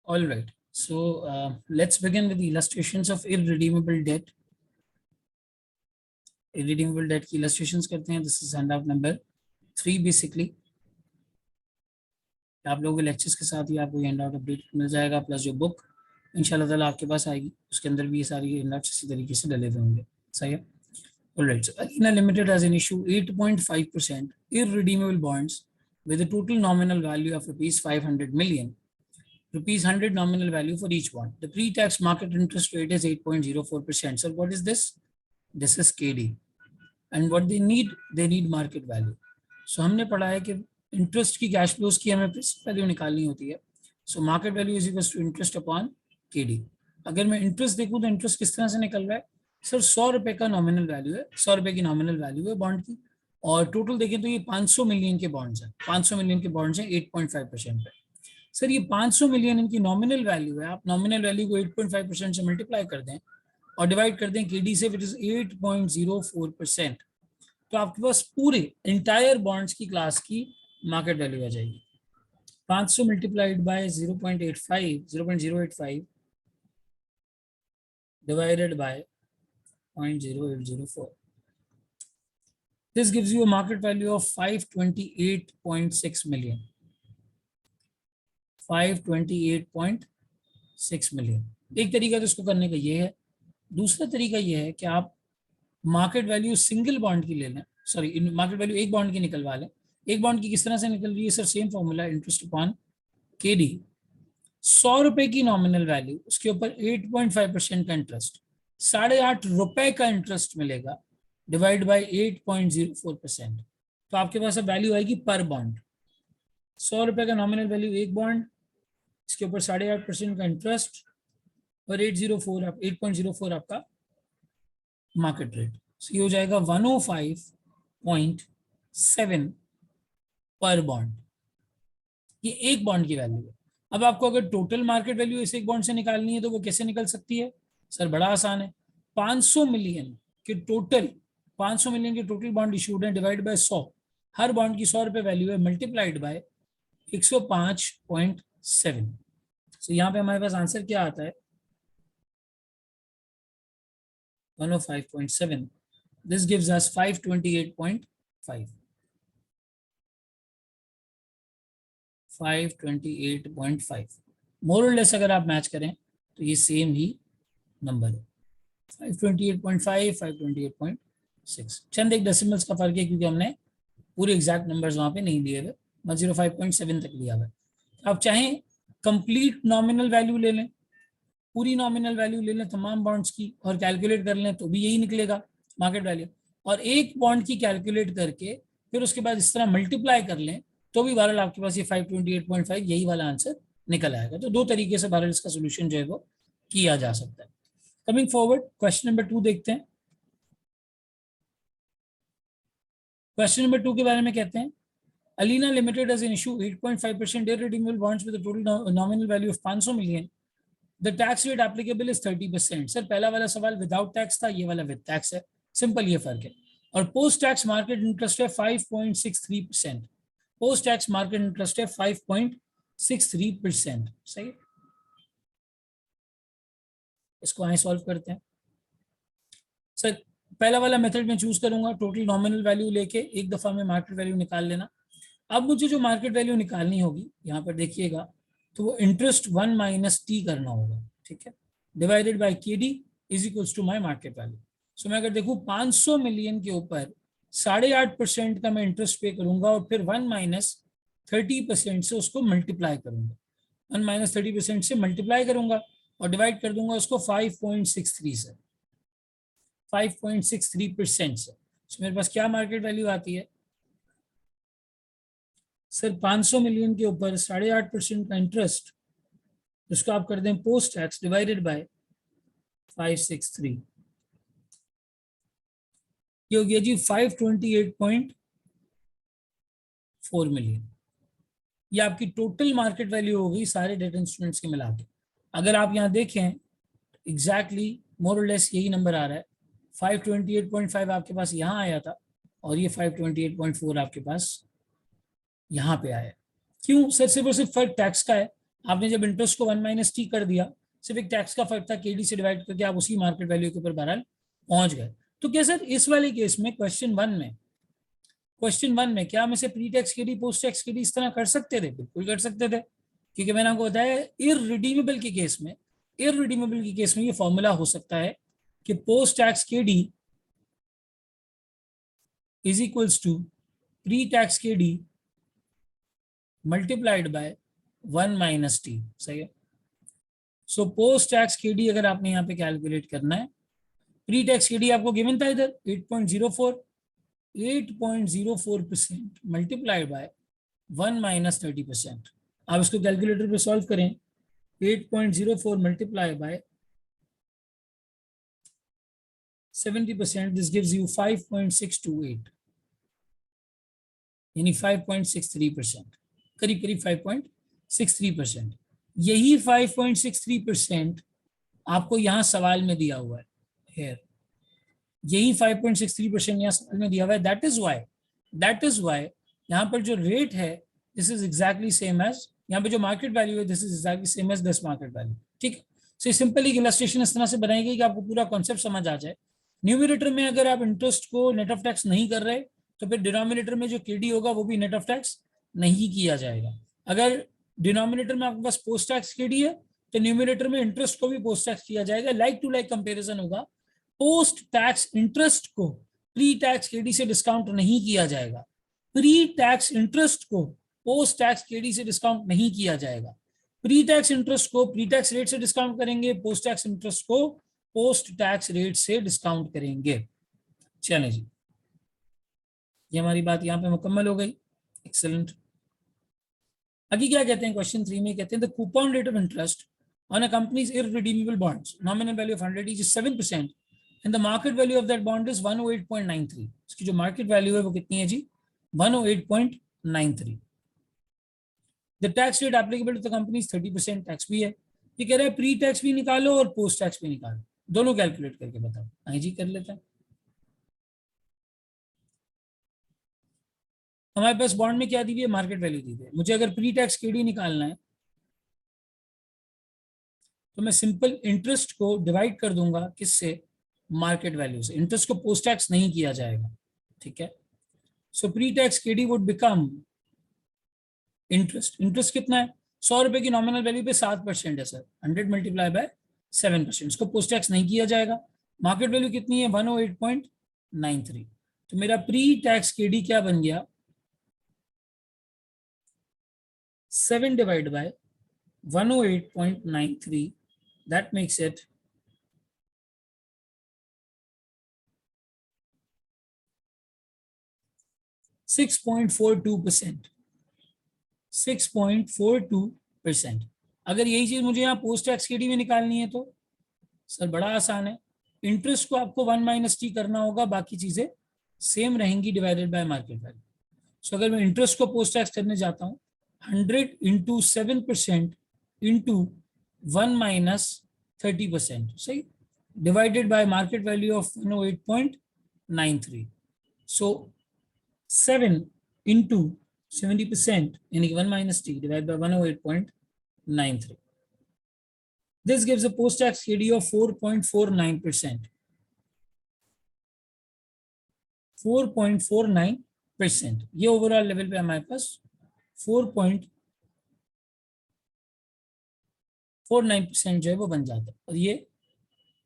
All right. So let's begin with the illustrations of irredeemable debt. Irredeemable debt की illustrations करते हैं. This is handout number 3 basically. आप लोगों के lectures के साथ ही आपको ये हैंडआउट अपडेट मिल जाएगा, प्लस जो बुक इंशाल्लाह ताला आपके पास आएगी उसके अंदर भी ये सारी हैंडआउट्स इसी तरीके से डले हुए होंगे. सही है. Alright, so Alina Limited has an issue 8.5% irredeemable bonds with a total nominal value of rupees 500 million. Rupees 100 nominal value for each bond. The pre-tax market interest rate is 8.04%. So what is this? This is KD. And what they need market value. So हमने पढ़ा है कि interest की cash flows की हमें present value निकालनी होती है. So market value is equals to interest upon KD. अगर मैं इंटरेस्ट देखूं तो इंटरेस्ट किस तरह से निकल रहा है सर, 100 रुपए का नॉमिनल वैल्यू है, 100 रुपए की नॉमिनल वैल्यू है बॉन्ड की, और टोटल देखें तो ये 500 मिलियन के बॉन्ड्स हैं. 500 मिलियन के बॉन्ड्स हैं 8.5% पे. सर ये 500 मिलियन इनकी नॉमिनल वैल्यू है. आप नॉमिनल वैल्यू को 8.5% से मल्टीप्लाई कर दें और डिवाइड कर दें केडी से, विच इज 8.04%. तो आपके पास पूरे इंटायर बॉन्ड्स की क्लास की मार्केट वैल्यू आ जाएगी. 500 multiplied by 0.85 divided by 0.0804. This gives you a market value of 528.6 million. 528.6 million. एक तरीका तो इसको करने का ये है. दूसरा तरीका ये है कि आप मार्केट वैल्यू सिंगल बॉन्ड की ले लें, सॉरी मार्केट वैल्यू एक बॉन्ड की निकलवा लें. एक बॉन्ड की किस तरह से निकल रही है sir? Same formula, interest upon KD. 100 रुपए की नॉमिनल वैल्यू, उसके ऊपर 8.5% का इंटरेस्ट, 8.5 रुपए का इंटरेस्ट मिलेगा डिवाइड बाय 8.04%. तो आपके पास अब वैल्यू आएगी पर बॉन्ड. 100 रुपए का नॉमिनल वैल्यू एक बॉन्ड, इसके ऊपर 8.5% का इंटरेस्ट और 8.04 आपका मार्केट रेट. सो ये हो जाएगा 105.7 पर बॉन्ड. ये एक बॉन्ड की वैल्यू है. अब आपको अगर टोटल मार्केट वैल्यू इस एक बॉन्ड से निकालनी है तो वो कैसे निकल सकती है सर? बड़ा आसान है. 500 मिलियन के टोटल बॉन्ड इशूड है डिवाइड बाय 100. हर बॉन्ड की 100 रुपए वैल्यू है, मल्टीप्लाइड बाय 105.7. तो यहाँ पे हमारे पास आंसर क्या आता है? 105.7. This gives us 528.5. 528.5. मोर और लेस अगर आप मैच करें तो ये सेम ही नंबर है. 528.5, 528.6. चंद एक डेसिमल्स का फर्क है क्योंकि हमने पूरे एग्जैक्ट नंबर्स वहां पे नहीं दिए हुए, 105.7 तक लिया हुआ है. आप चाहें कंप्लीट नॉमिनल वैल्यू ले लें, पूरी नॉमिनल वैल्यू ले लें तमाम बॉन्ड्स की और कैलकुलेट कर लें तो भी यही निकलेगा मार्केट वैल्यू. और एक बॉन्ड की कैलकुलेट करके फिर उसके बाद इस तरह मल्टीप्लाई कर लें तो भी बहरहाल आपके पास ये 528.5 यही वाला आंसर निकल आएगा. तो दो तरीके से बहरहाल इसका सोल्यूशन जो है वो किया जा सकता है. कमिंग फॉरवर्ड, क्वेश्चन नंबर 2 देखते हैं. क्वेश्चन नंबर 2 के बारे में कहते हैं, Alina Limited has an issue 8.5% irredeemable bonds with a total nominal value of 500 million. The tax rate applicable is 30%. Sir पहला वाला सवाल विदाउट टैक्स था, ये वाला विद टैक्स है. सिंपल ये फर्क है. और पोस्ट टैक्स मार्केट इंटरेस्ट है 5.63%. पोस्ट टैक्स मार्केट इंटरेस्ट है 5.63%. सही. इसको आए सॉल्व करते हैं. सर पहला वाला मेथड में चूज करूंगा, टोटल नॉमिनल वैल्यू लेके एक दफा में मार्केट वैल्यू निकाल लेना. अब मुझे जो मार्केट वैल्यू निकालनी होगी यहाँ पर देखिएगा तो वो इंटरेस्ट 1 माइनस टी करना होगा. ठीक है. Divided by KD is equals to my market value. So मैं अगर देखूं 500 मिलियन के ऊपर 8.5% का मैं इंटरेस्ट पे करूंगा और फिर 1 माइनस 30% से उसको मल्टीप्लाई करूंगा. 1 माइनस 30% से मल्टीप्लाई करूंगा और डिवाइड कर दूंगा उसको 5.63 से, 5.63% से. तो मेरे पास क्या मार्केट वैल्यू आती है सर? 500 मिलियन के ऊपर 8.5% का इंटरेस्ट, उसको आप कर दें पोस्ट टैक्स डिवाइडेड बाय 563. ये हो गया जी 528.4 मिलियन. ये आपकी टोटल मार्केट वैल्यू हो गई सारे डेट इंस्ट्रूमेंट्स के मिला के. अगर आप यहाँ देखें एग्जैक्टली मोर और लेस यही नंबर आ रहा है. 528.5 आपके पास यहाँ आया था और ये 528.4 आपके पास यहाँ पे आया. क्यों सर? सिर्फ और सिर्फ फर्क टैक्स का है. आपने जब इंटरेस्ट को 1 माइनस टी कर दिया, सिर्फ एक टैक्स का फर्क था, केडी से डिवाइड करके आप उसी मार्केट वैल्यू के ऊपर बहरहाल पहुंच गए। तो क्या सर इस वाले केस में क्वेश्चन वन में क्या हम इसे pre tax KD post tax KD इस तरह कर सकते थे? बिल्कुल कर सकते थे, क्योंकि मैंने आपको बताया इररिडीमेबल के केस में ये फॉर्मूला हो सकता है कि post tax KD is equals to pre tax KD multiplied by 1 minus T. सही है। सो पोस्ट टैक्स केडी अगर आपने यहाँ पे कैलकुलेट करना है, प्री टैक्स केडी आपको गिवन था इधर 8.04% मल्टीप्लाइड बाय 1 माइनस 30%। आप इसको कैलकुलेटर पे सॉल्व करें, 8.04 multiply by 70%, this gives you 5.628, यानी 5.63%, करीब करीब 5.63%। यही 5.63% आपको यहाँ सवाल में दिया हुआ है, यही 5.63% यहाँ सवाल में दिया हुआ है। दैट इज वाई यहाँ पर जो रेट है this is exactly same as, यहाँ पे जो मार्केट वैल्यू है this is exactly same as this market value. ठीक है। सो सिंपल एक इलस्ट्रेशन इस तरह से बनाई गई कि आपको पूरा कॉन्सेप्ट समझ आ जाए। न्यूमरेटर में अगर आप इंटरेस्ट को नेट ऑफ टैक्स नहीं कर रहे तो फिर डिनोमिनेटर में जो केडी होगा वो भी नेट ऑफ टैक्स नहीं किया जाएगा। अगर डिनोमिनेटर में आपके पास पोस्ट टैक्स केडी है तो न्यूमरेटर में इंटरेस्ट को भी पोस्ट टैक्स किया जाएगा। लाइक टू लाइक कंपेरिजन होगा। पोस्ट टैक्स इंटरेस्ट को प्री टैक्स केडी से डिस्काउंट नहीं किया जाएगा, प्री टैक्स इंटरेस्ट को पोस्ट टैक्स केडी से डिस्काउंट नहीं किया जाएगा। प्री टैक्स इंटरेस्ट को प्री टैक्स रेट से डिस्काउंट करेंगे, पोस्ट टैक्स इंटरेस्ट को पोस्ट टैक्स रेट से डिस्काउंट करेंगे। चलें जी, ये हमारी बात यहाँ पे मुकम्मल हो गई। एक्सेलेंट। अभी क्या कहते हैं क्वेश्चन 3 में, कहते हैं the coupon rate of interest on a company's irredeemable bonds nominal value of 100 is 7% and the market value of that bond is 108.93। इसकी जो मार्केट वैल्यू है वो कितनी है जी? 108.93। The tax rate applicable to the company 30%। Tax भी है। ये कह रहा है प्री टैक्स भी निकालो और पोस्ट टैक्स भी निकालो, दोनों कैलकुलेट करके बताओ। आई जी कर लेते हैं। हमारे पास बॉन्ड में क्या दी हुई है? मार्केट वैल्यू दी हुई है। मुझे अगर प्री टैक्स केडी निकालना है तो मैं सिंपल इंटरेस्ट को डिवाइड कर दूंगा किससे? मार्केट वैल्यू से। इंटरेस्ट को पोस्ट टैक्स नहीं किया जाएगा। ठीक है। सो pre tax KD would become interest कितना है? 100 रुपए की नॉमिनल वैल्यू पे 7% है सर, 100 मल्टीप्लाई बाय 7%। इसको पोस्ट टैक्स नहीं किया जाएगा। मार्केट वैल्यू कितनी है? 108.93। तो मेरा प्री टैक्स केडी क्या बन गया? 7 divide by 108.93, that makes it 6.42%। 6.42%। अगर यही चीज मुझे यहाँ पोस्ट टैक्स केडी में निकालनी है तो सर बड़ा आसान है। इंटरेस्ट को आपको 1 माइनस टी करना होगा, बाकी चीजें सेम रहेंगी डिवाइडेड बाय मार्केट वैल्यू। सो अगर मैं इंटरेस्ट को पोस्ट टैक्स करने जाता हूँ 100 इंटू 7% इंटू 1 माइनस 30%, सही, divided by market value of 108.93। So 7 into 70% यानी कि 1 minus T divide by 108.93। This gives a post tax KD of 4.49%. 4.49%। ये ओवरऑल लेवल पे हमारे पास 4.49% जो है वो बन जाता है, और ये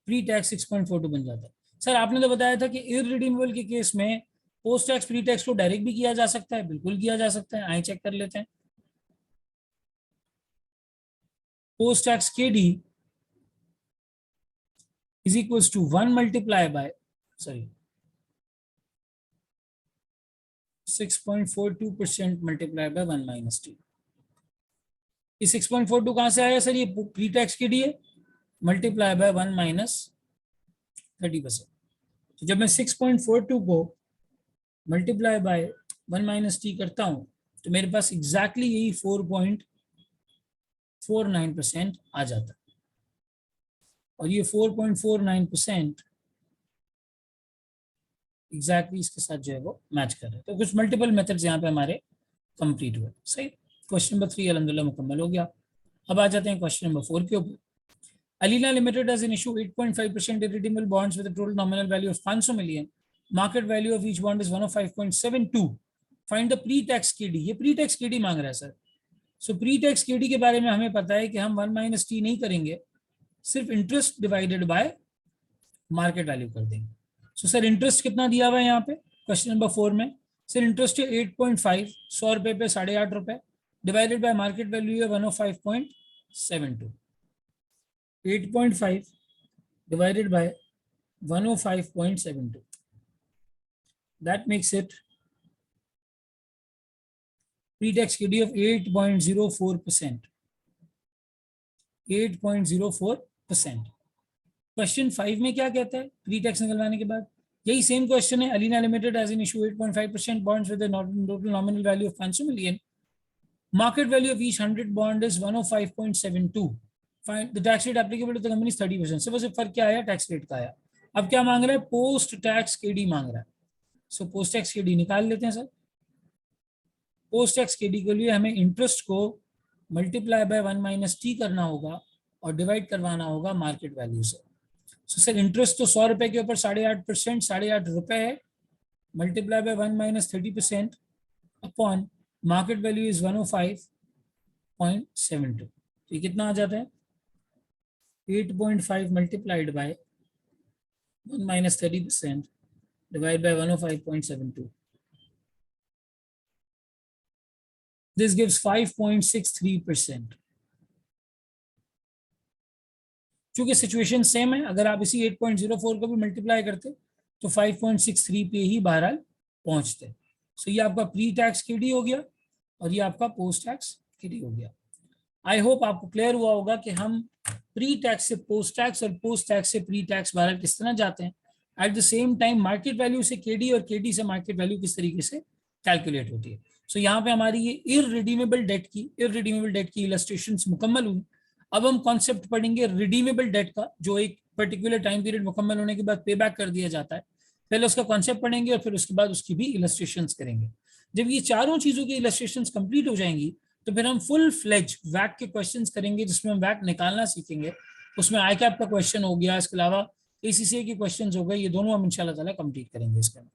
प्री टैक्स 6.42 बन जाता है। सर आपने तो बताया था कि इररिडीमेबल के केस में पोस्ट टैक्स प्री टैक्स को डायरेक्ट भी किया जा सकता है। बिल्कुल किया जा सकता है। आइए चेक कर लेते हैं। Post tax KD is equals to 1 multiply by 6.42% multiply by 1 minus t। ये 6.42 कहां से आया सर? ये प्री टैक्स के लिए मल्टीप्लाई बाय 1 माइनस 30%। तो जब मैं 6.42 को मल्टीप्लाई बाय 1 माइनस टी करता हूं तो मेरे पास एग्जैक्टली यही 4.49% आ जाता है, और ये 4.49% एग्जैक्टली इसके साथ जो है वो मैच कर रहे हैं। तो कुछ मल्टीपल मेथड्स यहाँ पे हमारे कंप्लीट हुए। सही। क्वेश्चन नंबर 3 अल्हम्दुलिल्लाह मुकम्मल हो गया। अब आ जाते हैं क्वेश्चन नंबर 4 के ऊपर। Alina Limited has an issue 8.5% irredeemable bonds with a total nominal value of 500 million. Market value of each bond is 105.72. Find the pre-tax KD. ये pre-tax KD मांग रहा है सर. So pre-tax KD के बारे में हमें पता है कि हम 1 minus T नहीं करेंगे, सिर्फ interest divided by market value कर देंगे. सो सर इंटरेस्ट कितना दिया हुआ है यहाँ पे क्वेश्चन नंबर 4 में? सर इंटरेस्ट है 8.5, 100 रुपए पे 8.5 रुपए, डिवाइडेड बाय मार्केट वैल्यू है 105.72. 8.5 divided by 105.72. That makes it pre-tax KD of 8.04%. 8.04%. Question 5 में क्या कहता है प्री टैक्स निकलवाने के बाद? यही सेम क्वेश्चन है. Alina limited has an issue 8.5% bonds with a total nominal value of 500 million. Market value of each 100 bond is 105.72. Find the tax rate applicable to the company is 30%. सिर्फ फर्क क्या आया? Tax rate का आया. अब क्या मांग रहा है? पोस्ट टैक्स केडी मांग रहा है. सो पोस्ट टैक्स केडी निकाल लेते हैं सर. पोस्ट टैक्स केडी के लिए हमें इंटरेस्ट को मल्टीप्लाई बाय 1 माइनस टी करना होगा और डिवाइड करवाना होगा मार्केट वैल्यू से. सो सर इंटरेस्ट तो 100 रुपए के ऊपर 8.5%, 8.5 रुपए है, multiply by 1 minus 30% upon market value is 105.72. तो ये कितना आ जाता है? 8.5 multiplied by 1 minus 30% divided by 105.72. This gives 5.63%. चूंकि सिचुएशन सेम है, अगर आप इसी 8.04 को भी मल्टीप्लाई करते तो 5.63 पे ही बहरहाल पहुंचते. सो ये आपका प्री टैक्स केडी हो गया और ये आपका पोस्ट टैक्स केडी हो गया. आई होप आपको क्लियर हुआ होगा कि हम प्री टैक्स से पोस्ट टैक्स और पोस्ट टैक्स से प्री टैक्स बहरहाल किस तरह जाते हैं. At the same time market value से केडी और केडी से मार्केट वैल्यू किस तरीके से कैलकुलेट होती है. सो यहाँ पे हमारी ये इररिडीमेबल डेट की इलस्ट्रेशंस मुकम्मल हुई. अब हम कॉन्सेप्ट पढ़ेंगे रिडीमेबल डेट का, जो एक पर्टिकुलर टाइम पीरियड मुकम्मल होने के बाद पे बैक कर दिया जाता है. पहले उसका कॉन्सेप्ट पढ़ेंगे और फिर उसके बाद उसकी भी इलस्ट्रेशंस करेंगे. जब ये चारों चीजों की इलस्ट्रेशंस कंप्लीट हो जाएंगी तो फिर हम फुल फ्लेज वैक के क्वेश्चंस करेंगे, जिसमें हम वैक निकालना सीखेंगे. उसमें आई कैप का क्वेश्चन हो गया, इसके अलावा एसीसीए के क्वेश्चंस हो गए. ये दोनों हम इंशाल्लाह ताला कंप्लीट करेंगे इसके अंदर.